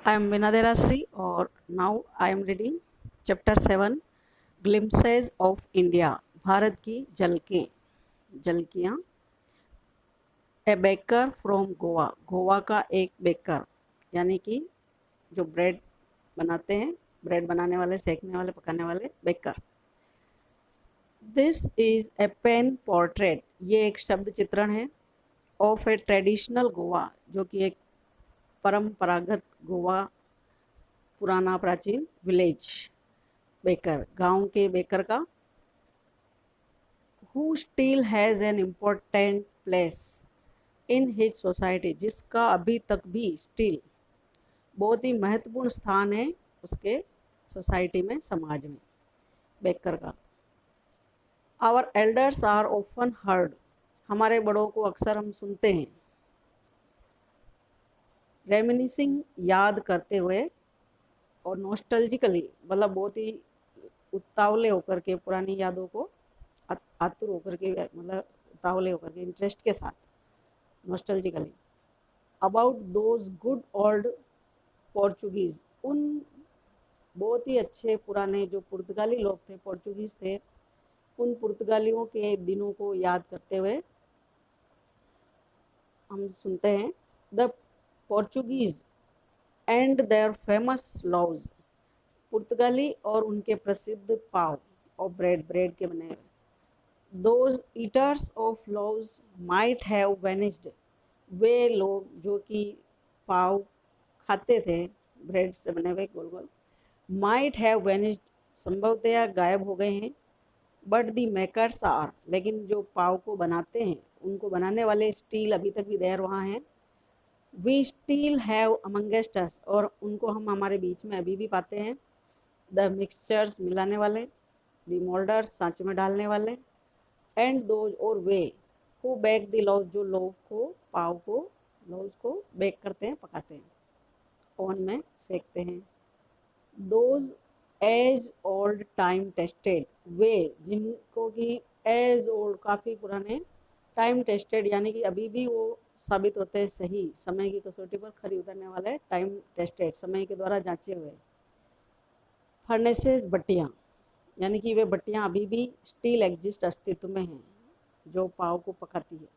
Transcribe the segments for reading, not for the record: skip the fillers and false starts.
I am Vinadera Sri, or now I am reading Chapter 7 Glimpses of India. Bharat की झलकियाँ. A baker from Goa. Goa का एक baker यानी कि जो ब्रेड बनाते हैं, ब्रेड बनाने वाले, सेकने वाले, पकाने वाले baker. This is a pen portrait. ये एक शब्द चित्रण है. ऑफ ए ट्रेडिशनल गोवा, जो कि एक परंपरागत गोवा, पुराना प्राचीन विलेज बेकर, गांव के बेकर का. Who still has an important place in his society, जिसका अभी तक भी स्टिल बहुत ही महत्वपूर्ण स्थान है उसके सोसाइटी में, समाज में, बेकर का. Our elders are often heard. हमारे बड़ों को अक्सर हम सुनते हैं. रेमिनिसिंग, याद करते हुए, और नॉस्टैल्जिकली, मतलब बहुत ही उतावले होकर के, पुरानी यादों को आतुर होकर के, मतलब उतावले होकर के, इंटरेस्ट के साथ, नॉस्टैल्जिकली. About those good old Portuguese, उन बहुत ही अच्छे पुराने जो पुर्तगाली लोग थे, पोर्चुगीज़ थे, उन पुर्तगालियों के दिनों को याद करते हुए हम सुनते हैं. The Portuguese and their famous laws. पुर्तगाली और उनके प्रसिद्ध पाव और ब्रेड के बने हुए. Those eaters of loaves might have vanished. वे लोग जो कि पाव खाते थे, ब्रेड से बने हुए गोल गोल, माइट हैव वेनिस्ड, संभवतया गायब हो गए हैं. बट दी मेकर्स आर, लेकिन जो पाव को बनाते हैं, उनको बनाने वाले स्टील अभी तक भी देर वहाँ हैं. वी स्टील हैव अमंगेस्ट अस, और उनको हम हमारे बीच में अभी भी पाते हैं. द मिक्सचर्स, मिलाने वाले. द मोल्डर्स, सांचे में डालने वाले. एंड दोज, और वे, हु बेक द लॉज, जो लोग को, पाव को, लॉज को बेक करते हैं, पकाते हैं, ओवन में सेकते हैं. Those age old time tested, वे जिनको कि एज ओल्ड, काफ़ी पुराने, टाइम टेस्टेड यानी कि अभी भी वो साबित होते हैं सही, समय की कसौटी पर खरी उतरने वाले, टाइम टेस्टेड, समय के द्वारा जांचे हुए. फर्नेसेस, भट्टियाँ, यानी कि वे भट्टियाँ अभी भी स्टिल एग्जिस्ट, अस्तित्व में हैं, जो पाव को पकाती है.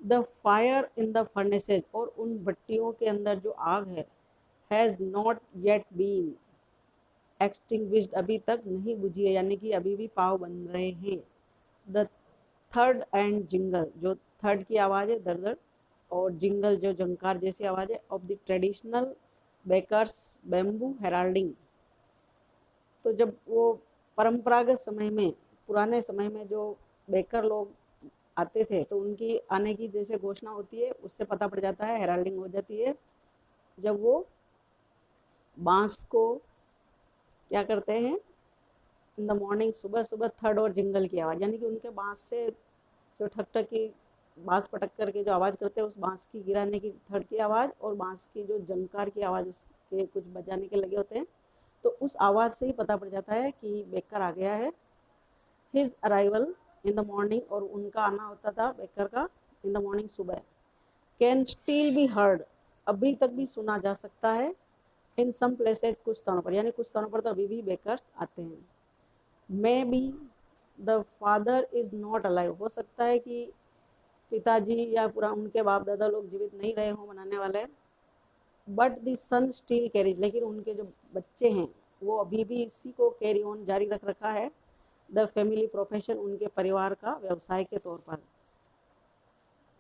The fire in the furnaces, और उन भट्टियों के अंदर जो आग है, has not yet been extinguished, अभी तक नहीं बुझी है, यानी कि अभी भी पाव बन रहे हैं. द थर्ड एंड जिंगल, जो थर्ड की आवाज़ है, दर दर, और जिंगल जो जंकार जैसी आवाज़ है, of the traditional bakers bamboo heralding. तो जब वो परंपरागत समय में, पुराने समय में जो बेकर लोग आते थे, तो उनकी आने की जैसे घोषणा होती है, उससे पता पड़ जाता है, हेराल्डिंग हो जाती है, जब वो बांस को क्या करते हैं, इन द मॉर्निंग, सुबह सुबह, थर्ड और जिंगल की आवाज़, यानी कि उनके बांस से जो ठक ठक की, बांस पटक करके जो आवाज़ करते हैं, उस बांस की गिराने की थर्ड की आवाज़, और बांस की जो जंकार की आवाज़, उसके कुछ बजाने के लगे होते हैं, तो उस आवाज़ से ही पता पड़ जाता है कि बेकर आ गया है. His arrival in the morning, और उनका आना होता था बेकर का इन द मॉर्निंग, सुबह. कैन स्टिल बी हर्ड, अभी तक भी सुना जा सकता है. इन सम प्लेसेज, कुछ स्थानों पर, यानी कुछ स्थानों पर तो अभी भी बेकर्स आते हैं. May be the father is not alive, हो सकता है कि पिताजी या पूरा उनके बाप दादा लोग जीवित नहीं रहे हों बनाने वाले. But the sun still carries, लेकिन उनके जो बच्चे हैं, वो अभी भी इसी को कैरी ऑन, जारी रख रखा है. द फैमिली प्रोफेशन, उनके परिवार का व्यवसाय के तौर पर.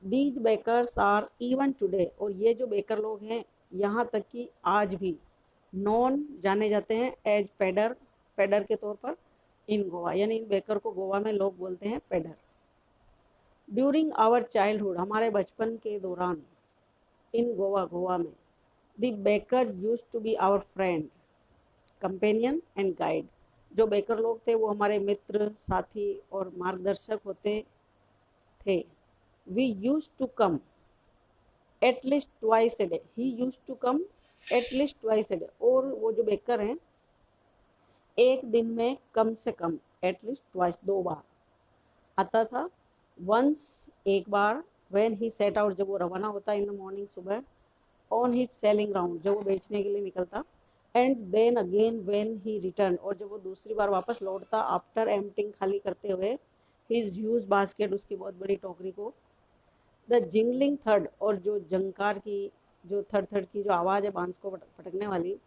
These bakers are even today, और ये जो बेकर लोग हैं, यहाँ तक कि आज भी नॉन, जाने जाते हैं, एज पेडर, पेडर के तौर पर, इन गोवा, यानी इन बेकर को गोवा में लोग बोलते हैं पेडर. ड्यूरिंग आवर चाइल्डहुड, हमारे बचपन के दौरान, इन गोवा, गोवा में, the baker used to be our friend, companion and guide. जो बेकर लोग थे, वो हमारे मित्र, साथी और मार्गदर्शक होते थे. We used to come at least twice a day, he used to come at least twice a day, और वो जो बेकर हैं, एक दिन में कम से कम, एट लीस्ट ट्वाइस, 2 बार आता था. वंस, एक बार, व्हेन ही सेट आउट, जब वो रवाना होता इन द मॉर्निंग, सुबह. ऑन हिज सेलिंग राउंड, जब वो बेचने के लिए निकलता, and then again when he return, और जब वो दूसरी बार वापस लौटता आफ्टर एम्प्टिंग, खाली करते हुए, हिज ह्यूज बास्केट, उसकी बहुत बड़ी टोकरी को, द जिंगलिंग थर्ड, और जो जंकार की, जो थर्ड थर्ड की जो आवाज़ है बांस को पटकने वाली,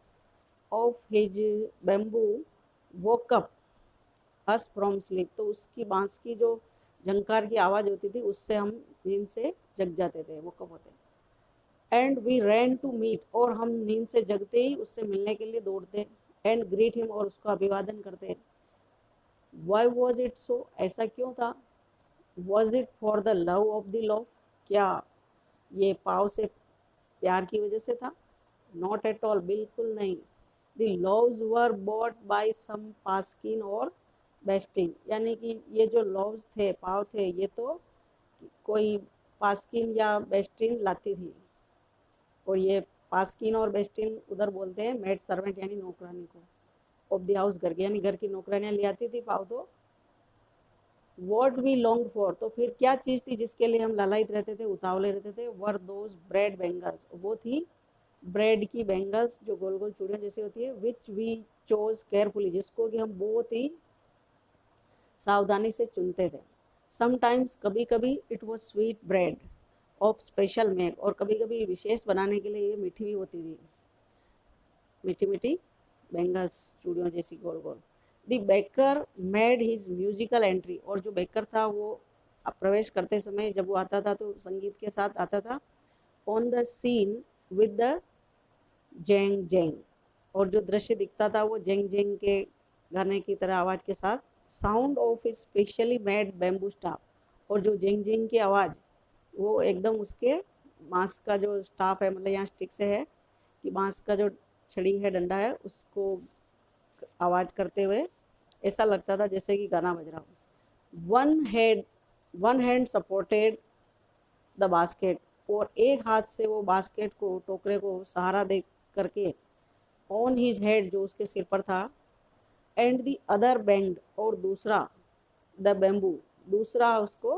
of his bamboo woke up us from sleep, तो उसकी बांस की जो झंकार की आवाज़ होती थी उससे हम नींद से जग जाते थे, वो कब होते। And we ran to meet, और हम नींद से जगते ही उससे मिलने के लिए दौड़ते, एंड ग्रीट हिम, और उसका अभिवादन करते। वाई वॉज इट सो, ऐसा क्यों था। Was it for the love of the love, क्या ये पाव से प्यार की वजह से था। नॉट एट ऑल, बिल्कुल नहीं। The loaves were bought by some पास्किन और बेस्टिन, यानी कि ये जो लव्स थे, पाव थे, ये तो कोई पास्किन या बेस्टिन लाती थी। और ये पास्किन और बेस्टिन उधर बोलते हैं मेड सर्वेंट, यानी नौकरानी को, ऑफ द हाउस, घर की, यानी घर की नौकरानियाँ ले आती थी पाव तो। वॉट वी लॉन्ग फॉर, तो फिर क्या चीज़ थी जिसके लिए हम लालायित रहते थे, उतावले रहते थे। वर दोज ब्रेड बेंगल्स, वो थी ब्रेड की बेंगल्स, जो गोल गोल चूड़ियाँ जैसी होती है, विच वी चोज केयरफुली, जिसको कि हम बहुत ही सावधानी से चुनते थे। समटाइम्स, कभी कभी, it was sweet bread of special make, और कभी कभी विशेष बनाने के लिए ये मीठी भी होती थी, मीठी मीठी बेंगल्स, चूड़ियों जैसी गोल गोल। The baker made his musical entry, और जो बेकर था वो प्रवेश करते समय, जब वो आता था तो संगीत के साथ आता था, on the scene with the जेंग जेंग, और जो दृश्य दिखता था वो जेंग जेंग के गाने की तरह आवाज़ के साथ, sound of is specially made bamboo staff, और जो जेंग जेंग की आवाज़ वो एकदम उसके बांस का जो स्टाफ है, मतलब यहाँ स्टिक से है कि बांस का जो छड़ी है, डंडा है, उसको आवाज़ करते हुए ऐसा लगता था जैसे कि गाना बज रहा हो। One hand supported the basket, और एक हाथ से वो बास्केट को, टोकरे को सहारा दे करके, ऑन हिज हेड, जो उसके सिर पर था, एंड द अदर बैंड, और दूसरा द बैम्बू, दूसरा उसको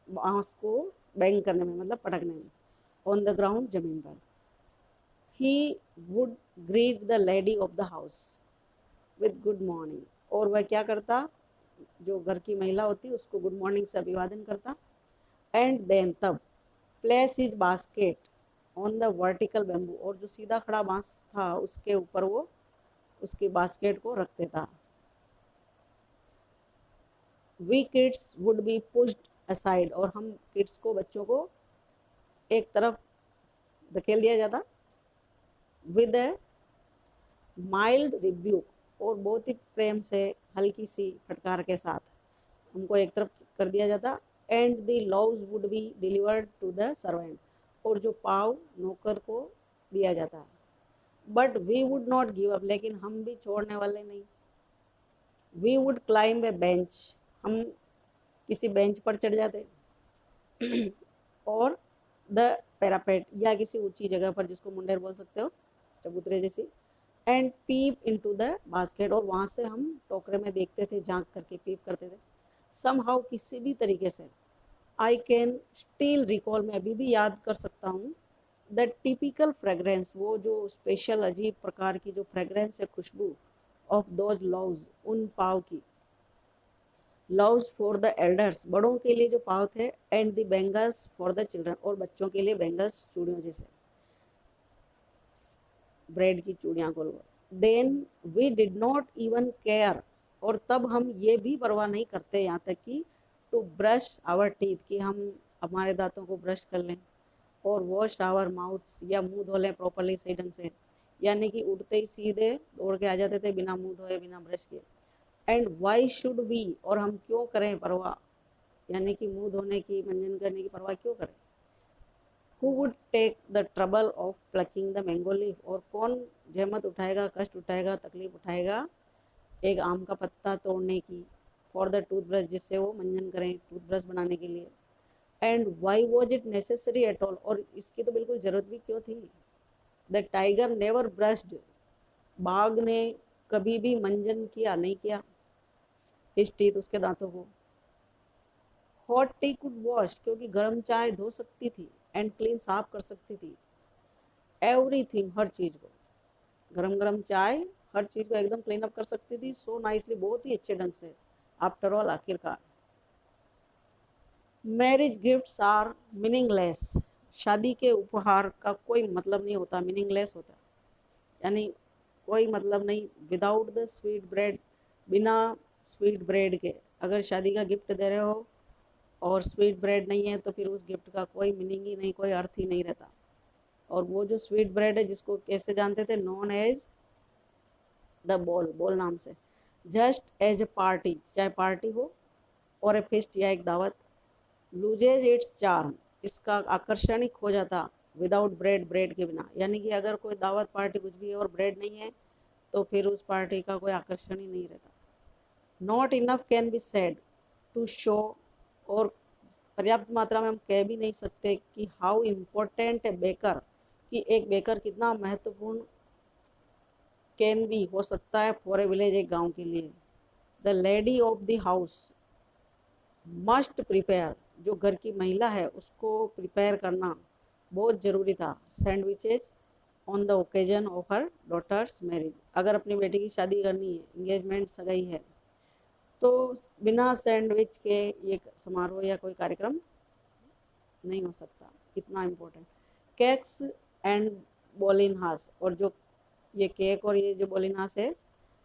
बांस को बैंग करने में, मतलब पटकने में, ऑन द ग्राउंड, जमीन पर। He would greet the lady of the house with good morning, और वह क्या करता, जो घर की महिला होती उसको गुड मॉर्निंग से अभिवादन करता। एंड देन, तब, place his basket on the vertical bamboo, और जो सीधा खड़ा बांस था उसके ऊपर वो उसकी बास्केट को रख देता। We kids would be pushed aside, और हम किड्स को, बच्चों को एक तरफ धकेल दिया जाता, विद ए माइल्ड रिब्यूक, और बहुत ही प्रेम से, हल्की सी फटकार के साथ हमको एक तरफ कर दिया जाता। And the loaves would be delivered to the servant, और जो पाव नौकर को दिया जाता। But we would not give up, लेकिन हम भी छोड़ने वाले नहीं। We would climb a bench, हम किसी बेंच पर चढ़ जाते, और द पैरापेट, या किसी ऊंची जगह पर, जिसको मुंडेर बोल सकते हो, चबूतरे जैसी, and peep into the basket, और वहाँ से हम टोकरे में देखते थे, झांक करके पीप करते थे। समहाउ, किसी भी तरीके से, आई कैन स्टिल रिकॉल, मैं अभी भी याद कर सकता हूँ, द टिपिकल फ्रेगरेंस, वो जो स्पेशल अजीब प्रकार की जो फ्रेगरेंस है, खुशबू, ऑफ दोज लव्स, उन पाव की, लव्स फॉर द एल्डर्स, बड़ों के लिए जो पाव थे, and the bangles for the children, और बच्चों के लिए बेंगल्स, चूड़ियों जैसे, ब्रेड की चूड़ियाँ गोल गोल। Then we did not even care, और तब हम ये भी परवाह नहीं करते, यहाँ तक कि टू ब्रश आवर टीथ, कि हम हमारे दांतों को ब्रश कर लें, और वॉश आवर माउथ्स, या मुंह धो लें प्रॉपरली, सही ढंग से, यानी कि उठते ही सीधे दौड़ के आ जाते थे, बिना मुंह धोए, बिना ब्रश किए। एंड वाई शुड वी, और हम क्यों करें परवाह, यानी कि मुंह धोने की, मंजन करने की परवाह क्यों करें। Who would take the trouble of plucking the mango leaf, और कौन जहमत उठाएगा, कष्ट उठाएगा, तकलीफ उठाएगा एक आम का पत्ता तोड़ने की, फॉर द टूथब्रश, जिससे वो मंजन करें टूथब्रश बनाने के लिए। And why was it necessary at all, और इसकी तो बिल्कुल ज़रूरत भी क्यों थी। द टाइगर नेवर ब्रश्ड, बाघ ने कभी भी मंजन किया नहीं किया हिज टीथ, उसके दांतों को। हॉट टी कुड वॉश, क्योंकि गर्म चाय धो सकती थी, एंड क्लीन, साफ कर सकती थी। एवरीथिंग, हर चीज़ को, गरम गरम चाय, हर चीज़ को एकदम क्लीन अप कर सकती थी सो नाइसली, बहुत ही अच्छे ढंग से। आफ्टर ऑल, आखिरकार मैरिज गिफ्ट्स आर मीनिंगलेस, शादी के उपहार का कोई मतलब नहीं होता, मीनिंगलेस होता, यानी कोई मतलब नहीं। विदाउट द स्वीट ब्रेड, बिना स्वीट ब्रेड के अगर शादी का गिफ्ट दे रहे हो और स्वीट ब्रेड नहीं है तो फिर उस गिफ्ट का कोई मीनिंग ही नहीं, कोई अर्थ ही नहीं रहता। और वो जो स्वीट ब्रेड है जिसको कैसे जानते थे, नॉन एज द बॉल, बॉल नाम से, जस्ट एज ए पार्टी, चाहे पार्टी हो और ए फेस्ट या एक दावत, लूजेज इट्स चार्म, इसका आकर्षण ही खो जाता विदाउट ब्रेड, ब्रेड के बिना। यानी कि अगर कोई दावत पार्टी कुछ भी है और ब्रेड नहीं है तो फिर उस पार्टी का कोई आकर्षण ही नहीं रहता। Not enough can be said to show, और पर्याप्त मात्रा में हम कह भी नहीं सकते कि हाउ इम्पोर्टेंट ए बेकर, कि एक बेकर कितना महत्वपूर्ण कैन बी हो सकता है फॉर ए विलेज, एक गांव के लिए। The lady of the house must prepare, जो घर की महिला है उसको प्रिपेयर करना बहुत ज़रूरी था, sandwiches on the occasion of her daughter's marriage, अगर अपनी बेटी की शादी करनी है, इंगेजमेंट सगाई है, तो बिना सैंडविच के ये समारोह या कोई कार्यक्रम नहीं हो सकता, इतना इम्पोर्टेंट। केक्स एंड बोलिनहास, और जो ये केक और ये जो बोलिनहास है,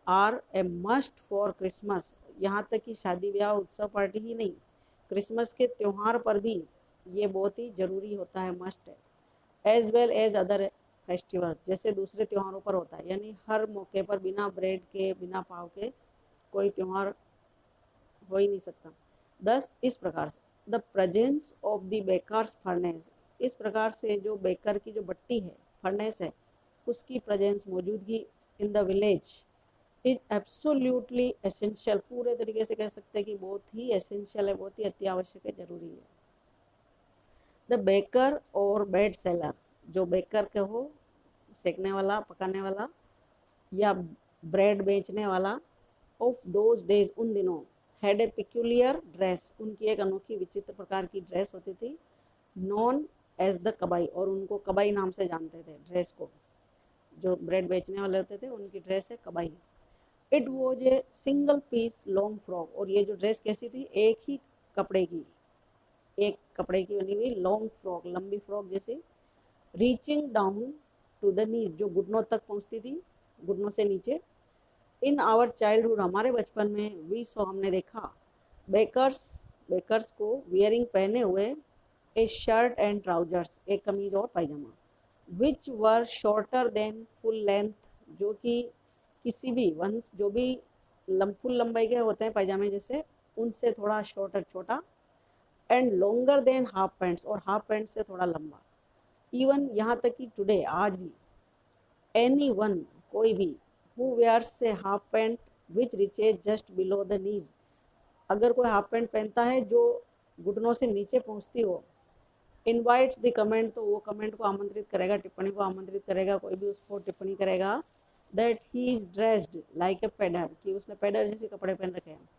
are a must for Christmas, यहाँ तक कि शादी ब्याह उत्सव पार्टी ही नहीं, क्रिसमस के त्यौहार पर भी ये बहुत ही ज़रूरी होता है, मस्ट है। As well as other festival, जैसे दूसरे त्योहारों पर होता है, यानी हर मौके पर बिना ब्रेड के, बिना पाव के कोई त्यौहार हो ही नहीं सकता। दस इस प्रकार से the presence of the baker's furnace, इस प्रकार से जो बेकर की जो भट्टी है, फर्नेस है, उसकी प्रेजेंस, मौजूदगी in the village is absolutely essential, पूरे तरीके से कह सकते हैं कि बहुत ही एसेंशियल है, बहुत ही अति आवश्यक है, जरूरी है। द बेकर और ब्रेड सेलर, जो बेकर के हो, सेकने वाला, पकाने वाला या ब्रेड बेचने वाला, ऑफ दोज डेज, उन दिनों, हैड ए पिक्यूलियर ड्रेस, उनकी एक अनोखी विचित्र प्रकार की ड्रेस होती थी, नॉन एज द कबाई, और उनको कबाई नाम से जानते थे ड्रेस को, जो ब्रेड बेचने वाले होते थे उनकी ड्रेस है kabai. It was a single piece long frock, और ये जो ड्रेस कैसी थी, एक ही कपड़े की, एक कपड़े की बनी हुई लॉन्ग फ्रॉक, लंबी फ्रॉक जैसी, reaching down to the knees, जो घुटनों तक पहुंचती थी, घुटनों से नीचे। इन आवर चाइल्डहुड, हमारे बचपन में, वी सो, हमने देखा, बेकर्स, बेकर्स को वियरिंग, पहने हुए, ए शर्ट एंड ट्राउजर्स, एक कमीज और पायजामा, विच वर शॉर्टर देन फुल लेंथ, जो कि किसी भी वंश, जो भी फुल लंबाई के होते हैं पायजामे जैसे, उनसे थोड़ा शॉर्टर, छोटा, and longer than half pants, और हाफ पैंट से थोड़ा लंबा। इवन यहाँ तक कि टुडे, आज भी, एनी वन, कोई भी, who wears a half pant which reaches just below the knees, अगर कोई हाफ पैंट पहनता है जो घुटनों से नीचे पहुँचती हो, इनवाइट्स द कमेंट, तो वो कमेंट को आमंत्रित करेगा, टिप्पणी को आमंत्रित करेगा, कोई भी उसको टिप्पणी करेगा, that he is dressed like a पेडर, कि उसने पेडर जैसे कपड़े पहन रखे हैं।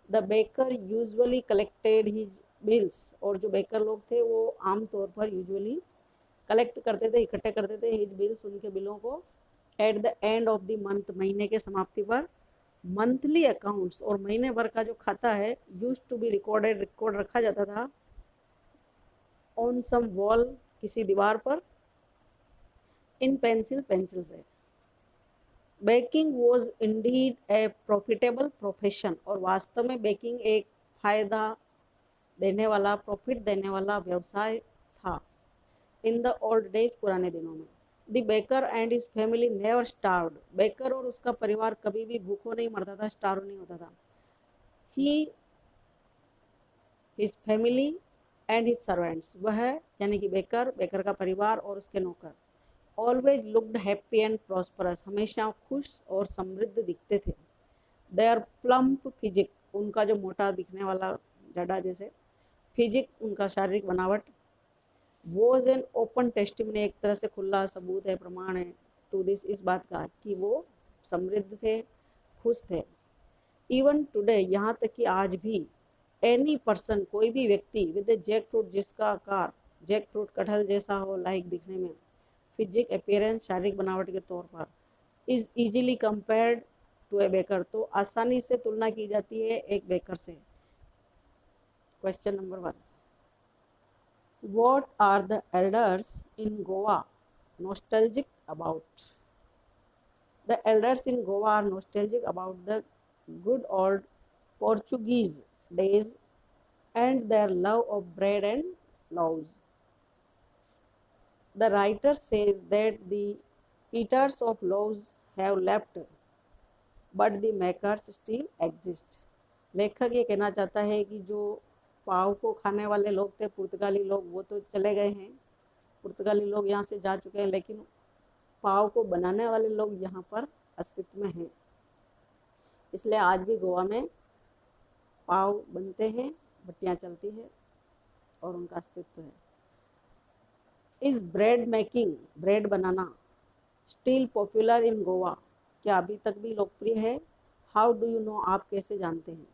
The baker usually collected his bills, और जो बेकर लोग थे वो आमतौर पर यूजुअली कलेक्ट करते थे, इकट्ठे करते थे, हिज बिल्स, उनके बिलों को, at the end of the month, महीने के समाप्ति पर। मंथली अकाउंट्स, और महीने भर का जो खाता है, used to be recorded, record रखा जाता था, ऑन सम वॉल, किसी दीवार पर, इन पेंसिल, पेंसिल से। Baking was indeed a profitable profession, और वास्तव में बेकिंग एक फायदा देने वाला, प्रॉफिट देने वाला व्यवसाय था। इन द ओल्ड डेज, पुराने दिनों में। The baker and his family never starved, baker और उसका परिवार कभी भी भूखों नहीं मरता था, स्टार्व नहीं होता था। He, his family and his servants, वह यानी कि बेकर, बेकर का परिवार और उसके नौकर, always looked happy and prosperous, हमेशा खुश और समृद्ध दिखते थे। देयर प्लम्प फिजिक, उनका जो मोटा दिखने वाला, जड़ा जैसे फिजिक, उनका शारीरिक बनावट, वॉज एन ओपन टेस्टिमनी, एक तरह से खुला सबूत है, प्रमाण है, टू दिस, इस बात का कि वो समृद्ध थे, खुश थे। इवन टुडे, यहाँ तक कि आज भी, एनी पर्सन, कोई भी व्यक्ति, विद ए जैक फ्रूट, जिसका आकार जैक फ्रूट, कटहल जैसा हो, लाइक दिखने में, फिजिक अपीयरेंस शारीरिक बनावट के तौर पर, is easily compared to a baker, तो आसानी से तुलना की जाती है एक बेकर से। Question number 1, what are the elders in Goa nostalgic about? The elders in Goa are nostalgic about the good old Portuguese days and their love of bread and loaves. The writer says that the eaters of loaves have left, but the makers still exist. लेखक ये कहना चाहता है कि जो पाव को खाने वाले लोग थे पुर्तगाली लोग, वो तो चले गए हैं, पुर्तगाली लोग यहाँ से जा चुके हैं, लेकिन पाव को बनाने वाले लोग यहाँ पर अस्तित्व में हैं। इसलिए आज भी गोवा में पाव बनते हैं, भट्टियाँ चलती है और उनका अस्तित्व है। Is bread making, bread banana, still popular in Goa, क्या अभी तक भी लोकप्रिय है? हाउ डू यू नो, आप कैसे जानते हैं?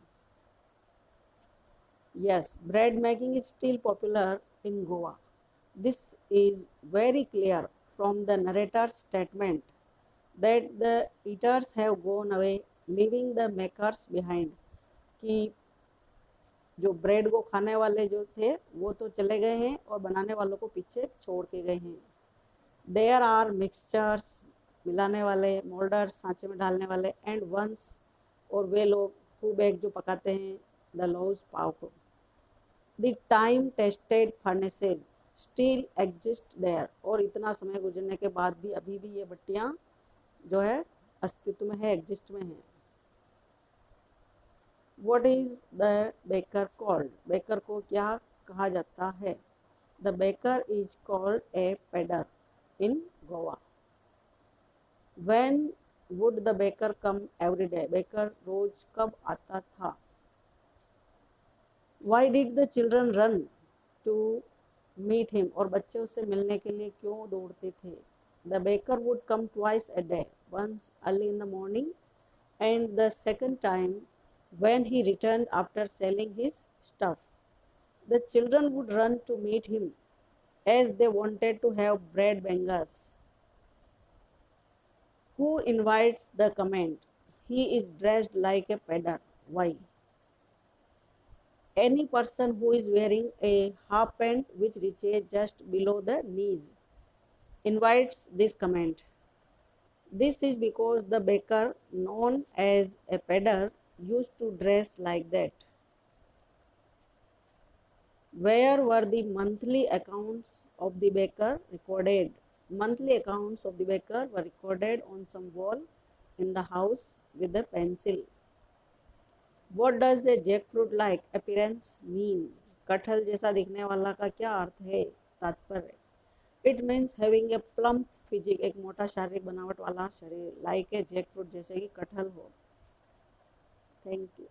Yes, bread making is still popular in Goa. This is very clear from the narrator's statement that the eaters have gone away leaving the makers behind, कि जो ब्रेड को खाने वाले जो थे वो तो चले गए हैं और बनाने वालों को पीछे छोड़ के गए हैं। देयर आर मिक्सचर्स, मिलाने वाले, मोल्डर्स, सांचे में डालने वाले, एंड वंस, और वे लोग हु बेक, जो पकाते हैं द लोव्स, पाव को। The time tested furnaces still exist there, और इतना समय गुजरने के बाद भी अभी भी ये भट्टियाँ जो है अस्तित्व में है, एग्जिस्ट में है। What is the baker called, baker को क्या कहा जाता है? The baker is called a pader in Goa. When would the baker come every day, baker रोज कब आता था? Why did the children run to meet him, और बच्चे उससे मिलने के लिए क्यों दौड़ते थे? The baker would come twice a day, once early in the morning and the second time when he returned after selling his stuff. The children would run to meet him as they wanted to have bread bangers. Who invites the comment? He is dressed like a pedder. Why? Any person who is wearing a half pant which reaches just below the knees invites this comment. This is because the baker, known as a pedder, used to dress like that. Where were the monthly accounts of the baker recorded? Monthly accounts of the baker were recorded on some wall in the house with a pencil. What does a jackfruit like appearance mean? कटहल जैसा दिखने वाला का क्या अर्थ है, तात्पर्य? It means having a plump physique, एक मोटा शारीरिक बनावट वाला शरीर, like a jackfruit, जैसे कि कटहल हो। Thank you.